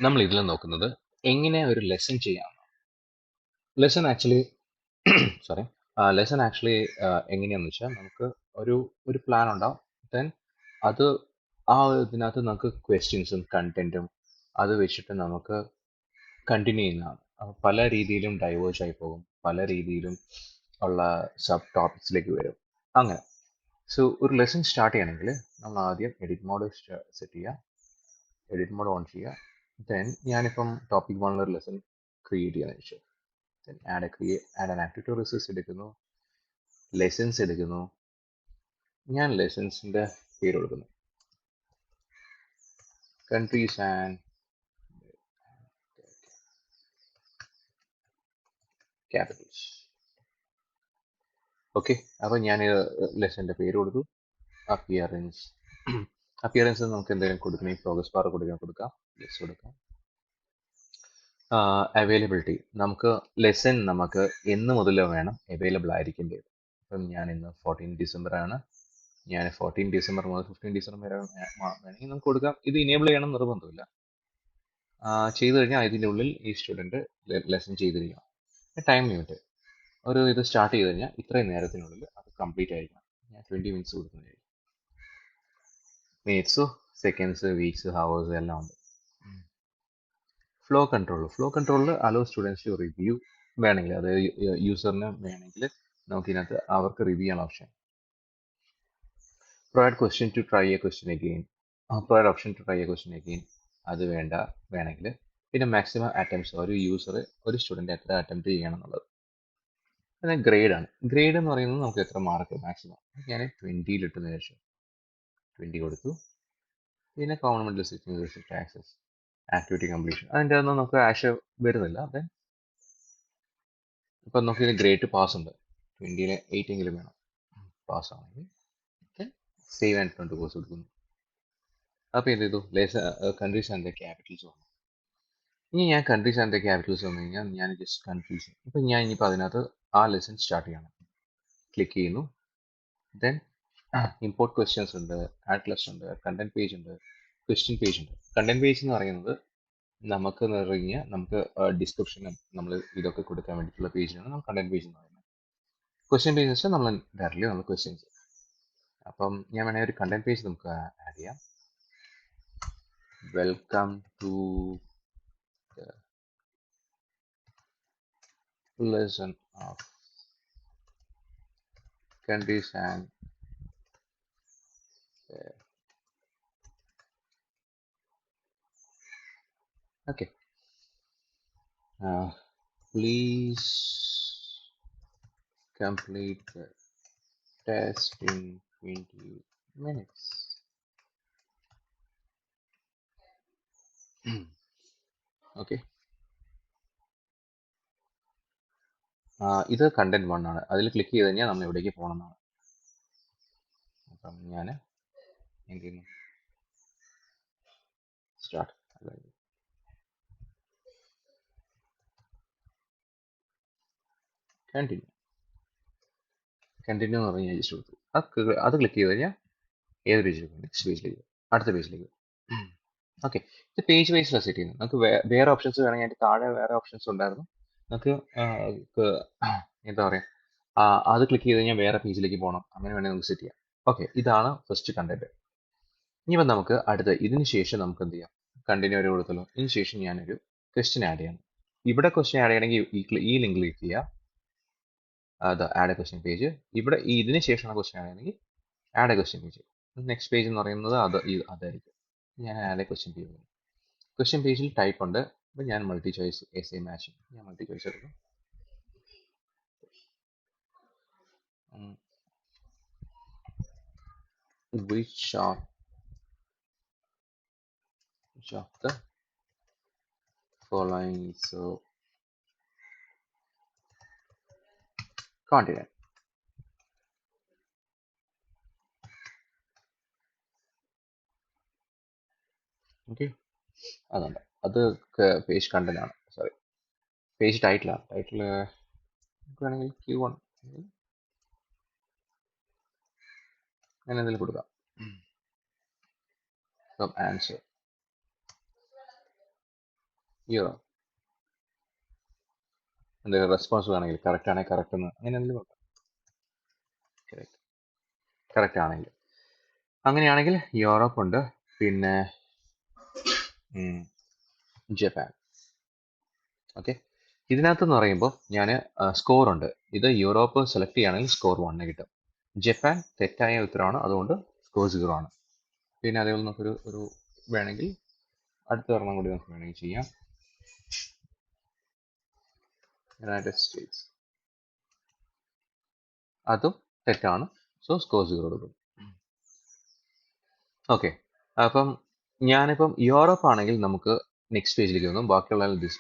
നമ്മൾ ഇതിൽ നോക്കുന്നത് എങ്ങനെ ഒരു ലെസൺ ചെയ്യാം. Lesson actually sorry lesson actually എങ്ങനെയാന്ന് വെച്ചാൽ നമുക്ക് ഒരു ഒരു പ്ലാൻ ഉണ്ടാവും. ദെൻ അത് ആ ഇതിനകത്ത് നമുക്ക് ക്വസ്റ്റ്യൻസും കണ്ടന്റും അത് വെച്ചിട്ട് നമുക്ക് കണ്ടിന്യൂ ചെയ്യുന്നതാണ്. പല രീതിയിലും ഡൈവേഴ്സ് ആയി പോകും, പല രീതിയിലും ഉള്ള സബ് ടോപ്പിക്സിലേക്ക് വരും. അങ്ങനെ ഒരു ലെസൺ സ്റ്റാർട്ട് ചെയ്യണമെങ്കിൽ നമ്മൾ ആദ്യം എഡിറ്റ് മോഡ് സെറ്റ് ചെയ്യുക, എഡിറ്റ് മോഡ് ഓൺ ചെയ്യുക. ദെൻ ഞാനിപ്പം ടോപ്പിക് 1 ഒരു ലെസൺ ക്രിയേറ്റ് ചെയ്യാൻ വെച്ചു. Then add an activity resource എടുക്കുന്നു, ലെസൺസ് എടുക്കുന്നു. ഞാൻ ലെസൺസിൻ്റെ പേര് കൊടുക്കുന്നു കൺട്രീസ് ആൻഡ് ക്യാപിറ്റൽസ്. ഓക്കെ, അപ്പോൾ ഞാൻ ലെസൻ്റെ പേര് കൊടുത്തു. അപ്പിയറൻസ് അപ്പിയറൻസ് നമുക്ക് എന്തെങ്കിലും കൊടുക്കണേ, പ്രോഗ്രസ് ബാർ കൊടുക്കാം, യെസ് കൊടുക്കാം. അവൈലബിലിറ്റി നമുക്ക് ലെസൺ നമുക്ക് എന്ന് മുതൽ വേണം അവൈലബിൾ ആയിരിക്കേണ്ടത്. ഇപ്പം ഞാൻ ഇന്ന് 14 ഡിസംബർ ആണ്, ഞാൻ 14 ഡിസംബർ മുതൽ 15 ഡിസംബർ വരെ വേണമെങ്കിൽ നമുക്ക് കൊടുക്കാം. ഇത് ഇനേബിൾ ചെയ്യണം നിർബന്ധമില്ല. ചെയ്തു കഴിഞ്ഞാൽ ഇതിൻ്റെ ഉള്ളിൽ ഈ സ്റ്റുഡൻറ്റ് ലെസൺ ചെയ്തിരിക്കണം. ടൈം ലിമിറ്റ് ഒരു ഇത് സ്റ്റാർട്ട് ചെയ്ത് കഴിഞ്ഞാൽ ഇത്രയും നേരത്തിനുള്ളിൽ അത് കംപ്ലീറ്റ് ആയിരിക്കണം. ഞാൻ 20 മിനിറ്റ്സ് കൊടുക്കുന്നതായിരിക്കും. മിനിറ്റ്സ്, സെക്കൻഡ്സ്, വീക്സ്, ഹവേഴ്സ് എല്ലാം ഉണ്ട്. ഫ്ലോ കൺട്രോളിൽ അലോ സ്റ്റുഡൻസ് ടു റിവ്യൂ വേണമെങ്കിൽ, അത് യൂസറിന് വേണമെങ്കിൽ നമുക്ക് ഇതിനകത്ത് അവർക്ക് റിവ്യൂ ചെയ്യാൻ option. Provide question to try a question again, provide option to try a question again അത് വേണമെങ്കിൽ. പിന്നെ മാക്സിമം അറ്റംപ്റ്റ്സ്, ഒരു യൂസർ ഒരു സ്റ്റുഡൻറ്റ് എത്ര അറ്റംപ്റ്റ് ചെയ്യണം എന്നുള്ളത്. പിന്നെ ഗ്രേഡ് എന്ന് പറയുന്നത് നമുക്ക് എത്ര മാർക്ക് മാക്സിമം. ഞാൻ 20 ഇട്ടതിന് ശേഷം 20 കൊടുത്തു. പിന്നെ common mental system access activity completion, അതിൻ്റെ ഒന്നും നമുക്ക് ആഷ് വരുന്നില്ല. ദെൻ ഇപ്പം നമുക്ക് ഇതിന് ഗ്രേഡ് പാസ് ഉണ്ട്, 20-ൽ 8 എങ്കിലും വേണം പാസ് ആണെങ്കിൽ. സേവ് ആൻഡ് ഫ്രണ്ട് കോഴ്സ് കൊടുക്കുന്നു. അപ്പോൾ എന്ത് ചെയ്തു, കൺട്രീസ് ആൻഡ് ദ ക്യാപിറ്റൽസ് വന്നു. ഇനി ഞാൻ കൺട്രീസ് ആൻഡ് ദ ക്യാപിറ്റൽസ് വന്നു കഴിഞ്ഞാൽ ഞാൻ ജസ്റ്റ് കൺട്രീസ്, ഇപ്പം ഞാൻ ഇനിയിപ്പോൾ അതിനകത്ത് ആ ലെസൺ സ്റ്റാർട്ട് ചെയ്യണം. ക്ലിക്ക് ചെയ്യുന്നു. ദെൻ ഇമ്പോർട്ട് ക്വസ്റ്റ്യൻസ് ഉണ്ട്, ആഡ് ക്ലസ്റ്റർ ഉണ്ട്, കണ്ടന്റ് പേജ് ഉണ്ട്, ക്വസ്റ്റ്യൻ പേജ് ഉണ്ട്. കണ്ടന്റ് പേജ് എന്ന് പറയുന്നത് നമുക്ക് നമുക്ക് ഡിസ്ക്രിപ്ഷനും നമ്മൾ ഇതൊക്കെ കൊടുക്കാൻ വേണ്ടിയിട്ടുള്ള പേജിനാണ് നമ്മൾ കണ്ടന്റ് പേജ് എന്ന് പറയുന്നത്. ക്വസ്റ്റ്യൻ പേജ് വെച്ചാൽ നമ്മൾ ഡയറക്റ്റ്ലി നമ്മൾ ക്വസ്റ്റ്യൻസ്. അപ്പം ഞാൻ വേണമെങ്കിൽ ഒരു കണ്ടന്റ് പേജ് നമുക്ക് ആഡ് ചെയ്യാം. Welcome to lesson of countries and okay, please complete the test in 20 minutes. Okay, ഇത് കണ്ടന്റ് 1 ആണ്. അതിൽ ക്ലിക്ക് ചെയ്ത് കഴിഞ്ഞാൽ നമ്മൾ എവിടേക്ക് പോകണം എന്നാണ്. അപ്പം ഞാൻ എന്ത് ചെയ്യുന്നു, സ്റ്റാർട്ട്. കണ്ടിന്യൂ എന്ന് പറഞ്ഞ് ഞാൻ ജസ്റ്റ് കൊടുത്തു. അത് ക്ലിക്ക് ചെയ്ത് കഴിഞ്ഞാൽ ഏത് പേജിലേക്ക്, നെക്സ്റ്റ് പേജിലേക്ക്, അടുത്ത പേജിലേക്ക്. ഓക്കെ, ഇത് പേജ് വൈസിലാണ് സെറ്റ് ചെയ്യുന്നത്. നമുക്ക് വേറെ ഓപ്ഷൻസ് വേണമെങ്കിൽ അതിൻ്റെ താഴെ വേറെ ഓപ്ഷൻസ് ഉണ്ടായിരുന്നു. നമുക്ക് എന്താ പറയുക, അത് ക്ലിക്ക് ചെയ്ത് കഴിഞ്ഞാൽ വേറെ പേജിലേക്ക് പോകണം, അങ്ങനെ വേണമെങ്കിൽ നമുക്ക് സെറ്റ് ചെയ്യാം. ഓക്കെ, ഇതാണ് ഫസ്റ്റ് കണ്ടന്റ്. ഇനിയിപ്പോൾ നമുക്ക് ഇതിന് ശേഷം നമുക്ക് എന്ത് ചെയ്യാം, കണ്ടിന്യൂ വരെ കൊടുത്തല്ലോ. ഇതിന് ശേഷം ഞാനൊരു ക്വസ്റ്റ്യൻ ആഡ് ചെയ്യണം. ഇവിടെ ക്വസ്റ്റ്യൻ ആഡ് ചെയ്യണമെങ്കിൽ ഈ ലിങ്ക് ക്ലിക്ക് ചെയ്യുക, അത് ആഡ് എ ക്വസ്റ്റ്യൻ പേജ്. ഇവിടെ ഇതിന് ശേഷമാണ് ക്വസ്റ്റ്യൻ ആഡ് ചെയ്യണമെങ്കിൽ add A question page. Next page എന്ന് പറയുന്നത് അതായിരിക്കും. ഞാൻ add A question page. Question പേജിൽ ടൈപ്പ് ഉണ്ട്. അപ്പോൾ ഞാൻ multi choice S A matching, ഞാൻ മൾട്ടി ചോയ്സ് എടുക്കും. which of the following is a continent? Okay, അതുണ്ട്. അത് പേജ് കണ്ടന്റ് ആണ്, സോറി പേജ് ടൈറ്റിലാണ്. ടൈറ്റിൽ വേണമെങ്കിൽ Q1 അങ്ങനെ എന്തെങ്കിലും കൊടുക്കാം. ആൻസർ യൂറോ എന്തെങ്കിലും റെസ്പോൺസ് വേണമെങ്കിൽ കറക്റ്റ് ആണെങ്കിൽ കറക്റ്റ് എന്ന് അങ്ങനെ എന്തെങ്കിലും കറക്റ്റ് കറക്റ്റ് ആണെങ്കിൽ അങ്ങനെയാണെങ്കിൽ യൂറോപ്പ് ഉണ്ട്. പിന്നെ ജപ്പാൻ. ഓക്കെ, ഇതിനകത്തെന്ന് പറയുമ്പോൾ ഞാൻ സ്കോർ ഉണ്ട്. ഇത് യൂറോപ്പ് സെലക്ട് ചെയ്യുകയാണെങ്കിൽ സ്കോർ 1 കിട്ടും. ജപ്പാൻ തെറ്റായ ഉത്തരമാണ്, അതുകൊണ്ട് സ്കോർ 0 ആണ്. പിന്നെ അതേപോലെ നമുക്കൊരു ഒരു വേണമെങ്കിൽ അടുത്ത ഒരെണ്ണം കൂടി നമുക്ക് വേണമെങ്കിൽ ചെയ്യാം. യുണൈറ്റഡ് സ്റ്റേറ്റ്സ്, അതും തെറ്റാണ്, സോ സ്കോർ 0 കൊടുക്കും. ഓക്കെ, അപ്പം ഞാനിപ്പം യൂറോപ്പ് ആണെങ്കിൽ നമുക്ക് നെക്സ്റ്റ് പേജിലേക്ക് വന്നു. ബാക്കിയുള്ള ദിസ്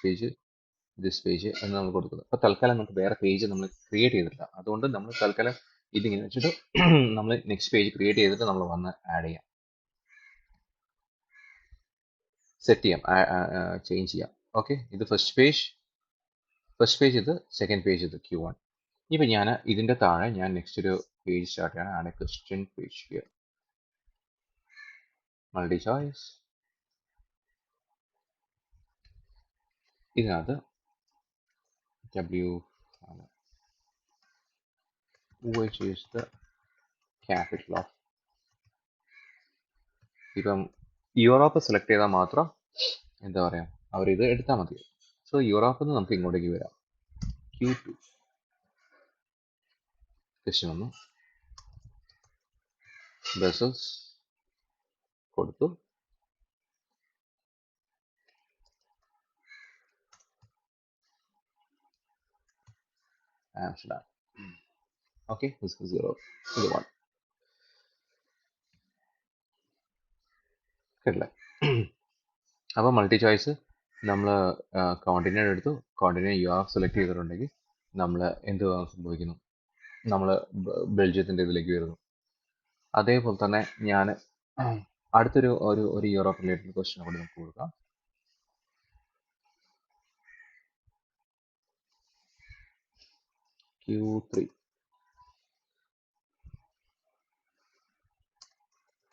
പേജ് എന്ന് നമ്മൾ കൊടുക്കുന്നത്. അപ്പോൾ തൽക്കാലം നമുക്ക് വേറെ പേജ് നമ്മൾ ക്രിയേറ്റ് ചെയ്തിട്ടില്ല, അതുകൊണ്ട് നമ്മൾ തൽക്കാലം ഇതിങ്ങനെ വെച്ചിട്ട് നമ്മൾ നെക്സ്റ്റ് പേജ് ക്രിയേറ്റ് ചെയ്തിട്ട് നമ്മൾ വന്ന് ആഡ് ചെയ്യാം, സെറ്റ് ചെയ്യാം, ചേഞ്ച് ചെയ്യാം. ഓക്കെ, ഇത് ഫസ്റ്റ് പേജ്, ഇത് സെക്കൻഡ് പേജ്, ഇത് Q1. ഇപ്പം ഞാൻ ഇതിൻ്റെ താഴെ ഞാൻ നെക്സ്റ്റ് ഒരു പേജ് സ്റ്റാർട്ട് ചെയ്യണം. Add A question page here, multi choice. ഇതിനകത്ത് which is the capital of. ഇപ്പം യൂറോപ്പ് സെലക്ട് ചെയ്താൽ മാത്രം എന്താ പറയുക, അവരിത് എടുത്താൽ മതി. സോ യൂറോപ്പിൽ നിന്ന് നമുക്ക് ഇങ്ങോട്ടേക്ക് വരാം. Q2 ക്വസ്റ്റ്യൻ വന്നു, ബ്രസൽസ് കൊടുത്തു. ആംസ്റ്റർഡാം. ഓക്കെ, this is 0, ഇത് 1. കേട്ടില്ലേ? അപ്പോൾ മൾട്ടി ചോയ്സ് നമ്മൾ കോണ്ടിനെൻ്റ് എടുത്തു. കോണ്ടിനെൻ്റ് യൂറോപ്പ് സെലക്ട് ചെയ്തിട്ടുണ്ടെങ്കിൽ നമ്മൾ എന്ത് സംഭവിക്കുന്നു, നമ്മൾ ബെൽജിയത്തിൻ്റെ ഇതിലേക്ക് വരുന്നു. അതേപോലെ തന്നെ ഞാൻ അടുത്തൊരു ഒരു യൂറോപ്പ് റിലേറ്റഡ് ക്വസ്റ്റ്യൻ കൂടി നമുക്ക് കൊടുക്കാം. Q3,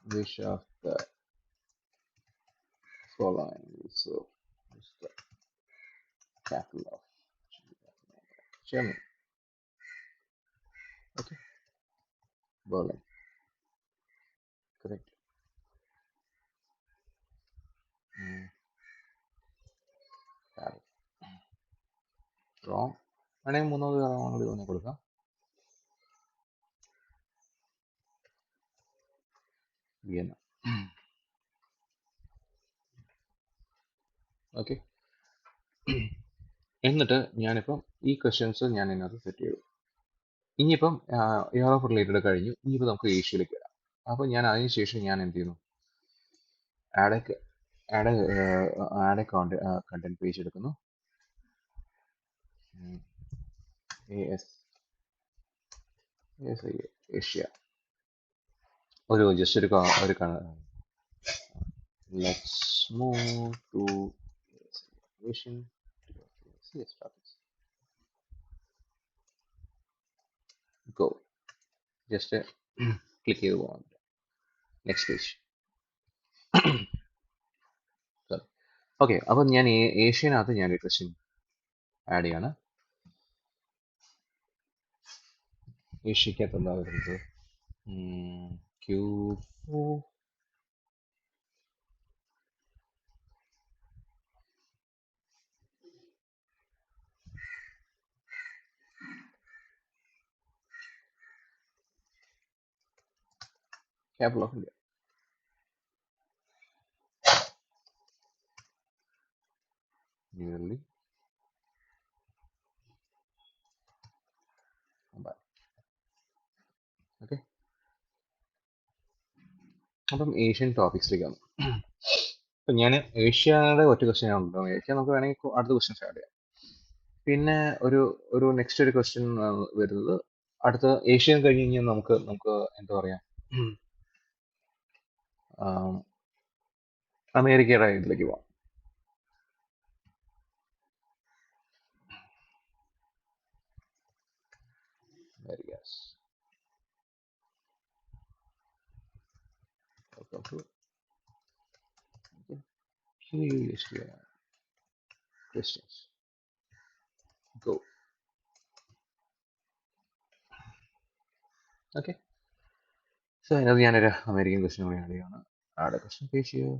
which of the following is the capital of Germany? Okay, Berlin. Correct. Paris. Wrong. വേണമെങ്കിൽ മൂന്നാമത് കൂടി ഒന്ന് കൊടുക്കാം. വിയന്ന. ഓക്കെ, എന്നിട്ട് ഞാനിപ്പം ഈ ക്വസ്റ്റ്യൻസ് ഞാൻ ഇതിനകത്ത് സെറ്റ് ചെയ്തു. ഇനിയിപ്പം യൂറോപ്പ് റിലേറ്റഡ് കഴിഞ്ഞു. ഇനിയിപ്പോൾ നമുക്ക് ഏഷ്യയിലേക്ക് വരാം. അപ്പോൾ ഞാൻ അതിനുശേഷം ഞാൻ എന്ത് ചെയ്യുന്നു, ആഡ് കണ്ടന്റ് പേജ് എടുക്കുന്നു. ഏഷ്യ ഒരു ജസ്റ്റ് ഒരു let's move to Asian go. Just click ചെയ്ത് പോകാൻ. Next page. ഓക്കെ, അപ്പം ഞാൻ ഏഷ്യനകത്ത് ഞാൻ ക്വസ്റ്റ്യൻ ആഡ് ചെയ്യാണ്. ഏഷ്യക്കകത്ത് എന്താ വരുന്നത്, Q4. Capital of India. New Delhi. Mumbai. Okay, അപ്പം ഏഷ്യൻ ടോപ്പിക്സിലേക്കാണ്. അപ്പം ഞാൻ ഏഷ്യയുടെ ഒറ്റ ക്വസ്റ്റ്യൻ ഉണ്ടോ, ഏഷ്യ നമുക്ക് വേണമെങ്കിൽ അടുത്ത ക്വസ്റ്റ്യൻ സ്റ്റാർട്ട് ചെയ്യാം. പിന്നെ ഒരു നെക്സ്റ്റ് ഒരു ക്വസ്റ്റ്യൻ വരുന്നത് അടുത്ത ഏഷ്യൻ കഴിഞ്ഞ് കഴിഞ്ഞാൽ നമുക്ക് എന്താ പറയാ, അമേരിക്കയുടെ ഇതിലേക്ക് പോവാം. Americas. Welcome to QUSDI. questions. Go. Okay. So അതിനകത്ത് ഞാനൊരു അമേരിക്കൻ ക്വസ്റ്റ്യൻ കൂടി ആഡ് ചെയ്യാണ്. ആഡ് ക്വസ്റ്റ്യൻ പേജ് ചെയ്യുക.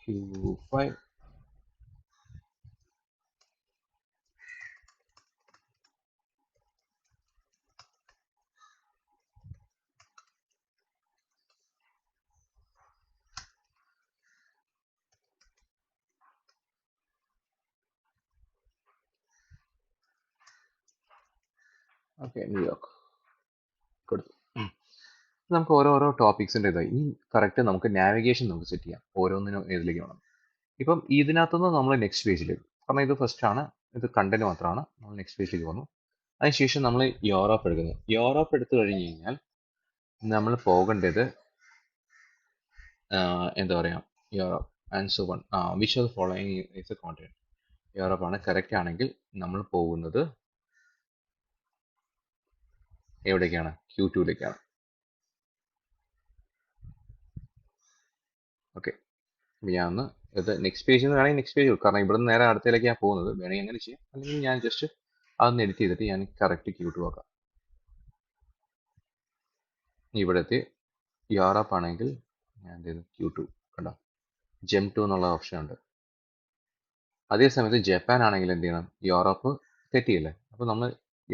Q5. ഓക്കെ, ന്യൂയോർക്ക് കൊടുത്തു. നമുക്ക് ഓരോരോ ടോപ്പിക്സിൻ്റെ ഇതായി ഈ കറക്റ്റ് നമുക്ക് നാവിഗേഷൻ നമുക്ക് സെറ്റ് ചെയ്യാം ഓരോന്നിനും ഏതിലേക്ക് വേണം. ഇപ്പം ഇതിനകത്തുനിന്ന് നമ്മൾ നെക്സ്റ്റ് പേജിലേക്ക്, കാരണം ഇത് ഫസ്റ്റ് ആണ്, ഇത് കണ്ടന്റ് മാത്രമാണ്. നമ്മൾ നെക്സ്റ്റ് പേജിലേക്ക് വന്നു. അതിനുശേഷം നമ്മൾ യൂറോപ്പ് എടുക്കുന്നു. യൂറോപ്പ് എടുത്തു കഴിഞ്ഞ് കഴിഞ്ഞാൽ നമ്മൾ പോകേണ്ടത് എന്താ പറയുക, Europe and so one which are following is A continent. Europe ആണ് കറക്റ്റ് ആണെങ്കിൽ നമ്മൾ പോകുന്നത് എവിടേക്കാണ്? Q2ലേക്കാണ്. ഓക്കെ, ഞാൻ ഒന്ന് ഇത് നെക്സ്റ്റ് പേജിൽ നിന്ന് വേണമെങ്കിൽ നെക്സ്റ്റ് പേജ്, കാരണം ഇവിടെ നിന്ന് നേരെ അടുത്തേക്കാണ് പോകുന്നത്. വേണമെങ്കിൽ അങ്ങനെ ചെയ്യാം, അല്ലെങ്കിൽ ഞാൻ ജസ്റ്റ് അതൊന്ന് എഡിറ്റ് ചെയ്തിട്ട് ഞാൻ കറക്റ്റ് Q2 ആക്കാം. ഇവിടെ എത്തി യൂറോപ്പ് ആണെങ്കിൽ ഞാൻ എന്ത് ചെയ്തു? Q2 കണ്ടോ, ജെം 2 എന്നുള്ള ഓപ്ഷൻ ഉണ്ട്. അതേ സമയത്ത് ജപ്പാൻ ആണെങ്കിൽ എന്ത് ചെയ്യണം? യൂറോപ്പ് തെറ്റിയില്ലേ, അപ്പോൾ നമ്മൾ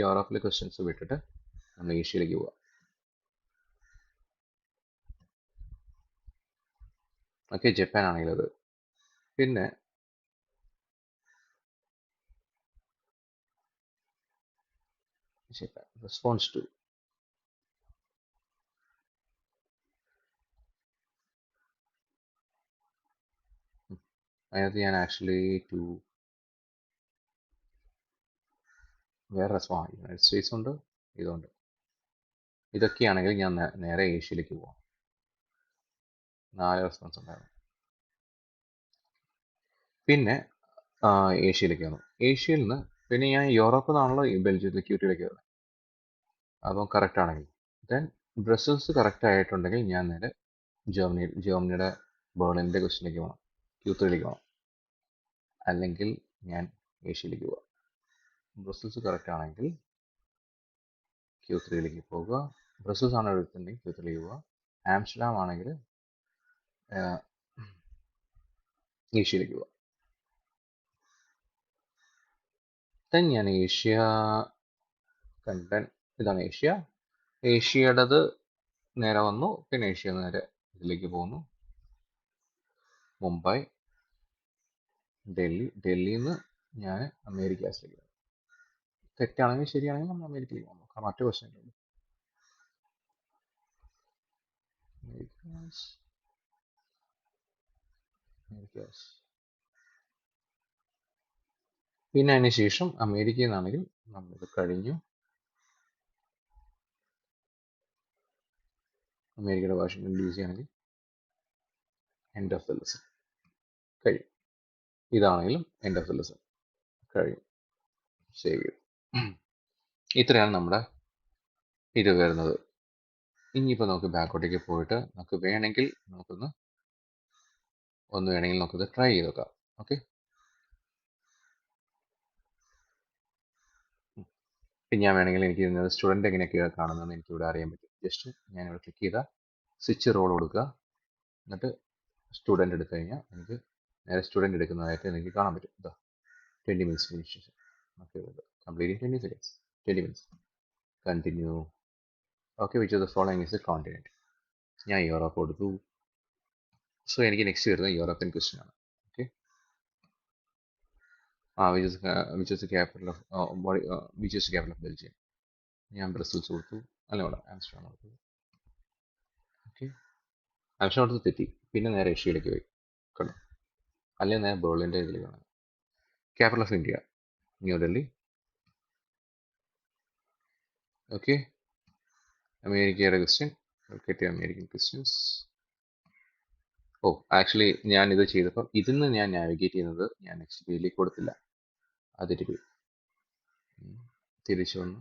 യൂറോപ്പിലെ ക്വസ്റ്റ്യൻസ് വിട്ടിട്ട് നമ്മൾ ഏഷ്യയിലേക്ക് പോവാം. ഓക്കെ, ജപ്പാൻ ആണെങ്കിൽ അത്. പിന്നെ ജപ്പാൻ റെസ്പോൺസ് ടു, അതിനകത്ത് ഞാൻ ആക്ച്വലി ടു വേറെ റെസ്പോൺസ്, യുണൈറ്റഡ് സ്റ്റേറ്റ്സ് ഉണ്ട്, ഇതുണ്ട്. ഇതൊക്കെയാണെങ്കിൽ ഞാൻ നേരെ ഏഷ്യയിലേക്ക് പോവാം. 4 റെസ്പോൺസ് ഉണ്ടായിരുന്നു. പിന്നെ ഏഷ്യയിലേക്ക് വന്നു. ഏഷ്യയിൽ നിന്ന് പിന്നെ ഞാൻ യൂറോപ്പിൽ നിന്നാണല്ലോ ബെൽജിയത്തിൽ Q2ലേക്ക് വരുന്നത്. അപ്പം കറക്റ്റ് ആണെങ്കിൽ ദെൻ ബ്രസൽസ് കറക്റ്റ് ആയിട്ടുണ്ടെങ്കിൽ ഞാൻ നേരെ ജർമ്മനിയുടെ ബേർലിൻ്റെ ക്വസ്റ്റിലേക്ക് പോകണം, Q3ലേക്ക് പോകണം. അല്ലെങ്കിൽ ഞാൻ ഏഷ്യയിലേക്ക് പോവാം. ബ്രസൽസ് കറക്റ്റ് ആണെങ്കിൽ Q3ലേക്ക് പോകുക. ബ്രസൽസ് ആണ് എടുത്തിട്ടുണ്ടെങ്കിൽ Q3ലേക്ക് പോവുക. ആംസ്റ്റർഡാം ആണെങ്കിൽ ഏഷ്യയിലേക്ക് പോവാം. ദെൻ ഞാൻ ഏഷ്യ കണ്ടന്റ്, ഇതാണ് ഏഷ്യ. ഏഷ്യയുടേത് നേരെ വന്നു. പിന്നെ ഏഷ്യ നേരെ ഇതിലേക്ക് പോകുന്നു, മുംബൈ, ഡൽഹി. ഡൽഹിയിൽ നിന്ന് ഞാൻ അമേരിക്കാസിലേക്ക്. തെറ്റാണെങ്കിൽ ശരിയാണെങ്കിൽ നമ്മൾ അമേരിക്കയിലേക്ക് പോകുന്നു, കാരണം മറ്റു ക്വസ്റ്റ്യൻ പിന്നെ അതിന് ശേഷം അമേരിക്കയിൽ നിന്നാണെങ്കിൽ നമ്മളിത് കഴിഞ്ഞു. അമേരിക്കയുടെ വാഷിംഗ്ടൺ DC ആണെങ്കിൽ എൻഡ് ഓഫ് ദ ലെസൺ കഴിയും. ഇതാണെങ്കിലും എൻഡ് ഓഫ് ദ ലെസൺ കഴിയും. സേവ് ചെയ്യും. ഇത്രയാണ് നമ്മുടെ ഇത് വരുന്നത്. ഇനിയിപ്പോൾ നമുക്ക് ബാക്കോട്ടേക്ക് പോയിട്ട് നമുക്ക് വേണമെങ്കിൽ ഒന്ന് വേണമെങ്കിൽ നമുക്കിത് ട്രൈ ചെയ്ത് നോക്കാം. ഓക്കെ, പിന്നെ ഞാൻ വേണമെങ്കിൽ എനിക്ക് ഇരുന്നത് സ്റ്റുഡൻറ്റ് എങ്ങനെയൊക്കെയാണ് കാണുന്നതെന്ന് എനിക്കിവിടെ അറിയാൻ പറ്റും. ജസ്റ്റ് ഞാനിവിടെ ക്ലിക്ക് ചെയ്താൽ സ്വിച്ച് റോൾ കൊടുക്കുക, എന്നിട്ട് സ്റ്റുഡൻറ്റ് എടുത്തു കഴിഞ്ഞാൽ എനിക്ക് നേരെ സ്റ്റുഡൻറ്റ് എടുക്കുന്നതായിട്ട് എനിക്ക് കാണാൻ പറ്റും. ഇതാ 20 minutes finish. Okay, completing 20 seconds, 20 minutes. Continue. Okay, which of the following is A continent. ഞാൻ യൂറോപ്പ് കൊടുത്തു. സോ എനിക്ക് നെക്സ്റ്റ് വരുന്നത് യൂറോപ്യൻ ക്വസ്റ്റ്യൻ ആണ്. Okay, which is capital of Belgium. ഞാൻ ബ്രസൽസ് കൊടുത്തു. അല്ല, വേണ്ട, ആംസ്റ്റർഡാം കൊടുത്തു. ഓക്കെ, ആംസ്റ്റർഡാം കൊടുത്ത് തെറ്റി. പിന്നെ നേരെ ഏഷ്യയിലേക്ക് പോയി കണ്ടു, അല്ലെങ്കിൽ നേരെ ബെർലിൻ്റെ ഇതിലേക്ക് വേണം. Capital of India New Delhi. Okay, അമേരിക്കയുടെ ക്വസ്റ്റ്യൻ, അമേരിക്കൻ ക്വസ്റ്റ്യൻസ്. ഓ, ആക്ച്വലി ഞാൻ ഇത് ചെയ്തപ്പോൾ ഇതിൽ നിന്ന് ഞാൻ നാവിഗേറ്റ് ചെയ്യുന്നത് ഞാൻ നെക്സ്റ്റ് പേജിലേക്ക് കൊടുത്തില്ല. അതിട്ട് പോയി. തിരിച്ചു വന്നു.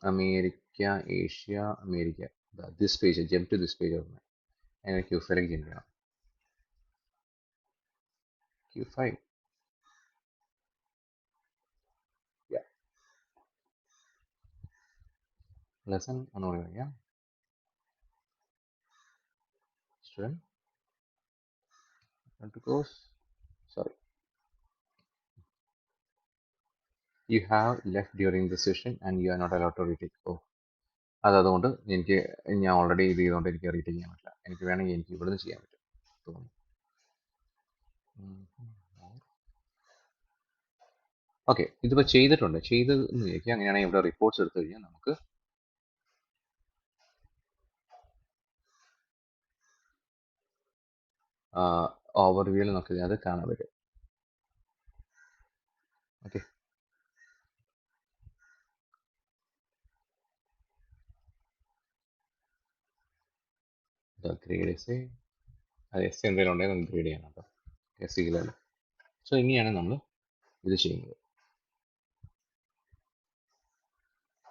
America, Asia, America. This page, jump to this page of my. അങ്ങനെ Q5ലേക്ക് ജമ്പ് ചെയ്യണം. Q5. Yeah. ലെസൺ ഒന്നുകൂടി പറയാം. Student, to course. Sorry. You have left during the session and you are not allowed to retake. ഓ, അതുകൊണ്ട് എനിക്ക് ഞാൻ already ഇത് ചെയ്തുകൊണ്ട് എനിക്ക് റീറ്റേക്ക് ചെയ്യാൻ പറ്റില്ല. എനിക്ക് വേണമെങ്കിൽ എനിക്ക് ഇവിടുന്ന് ചെയ്യാൻ പറ്റും തോന്നുന്നു. ഓക്കെ, ഇതിപ്പോൾ ചെയ്തിട്ടുണ്ട്. ചെയ്തെന്ന് വിചാരിക്കുക. അങ്ങനെയാണെങ്കിൽ ഇവിടെ റിപ്പോർട്ട്സ് എടുത്തു കഴിഞ്ഞാൽ നമുക്ക് ഓവർവ്യൂവിൽ നോക്കി അത് കാണാൻ പറ്റും. ഓക്കെ, ഗ്രേഡ് എസ് എ, അത് എസ് എന്തെങ്കിലും ഉണ്ടെങ്കിൽ നമുക്ക് ഗ്രേഡ് ചെയ്യണം കേട്ടോ. എസ് സിയിലല്ല. സോ ഇങ്ങനെയാണ് നമ്മൾ ഇത് ചെയ്യുന്നത്.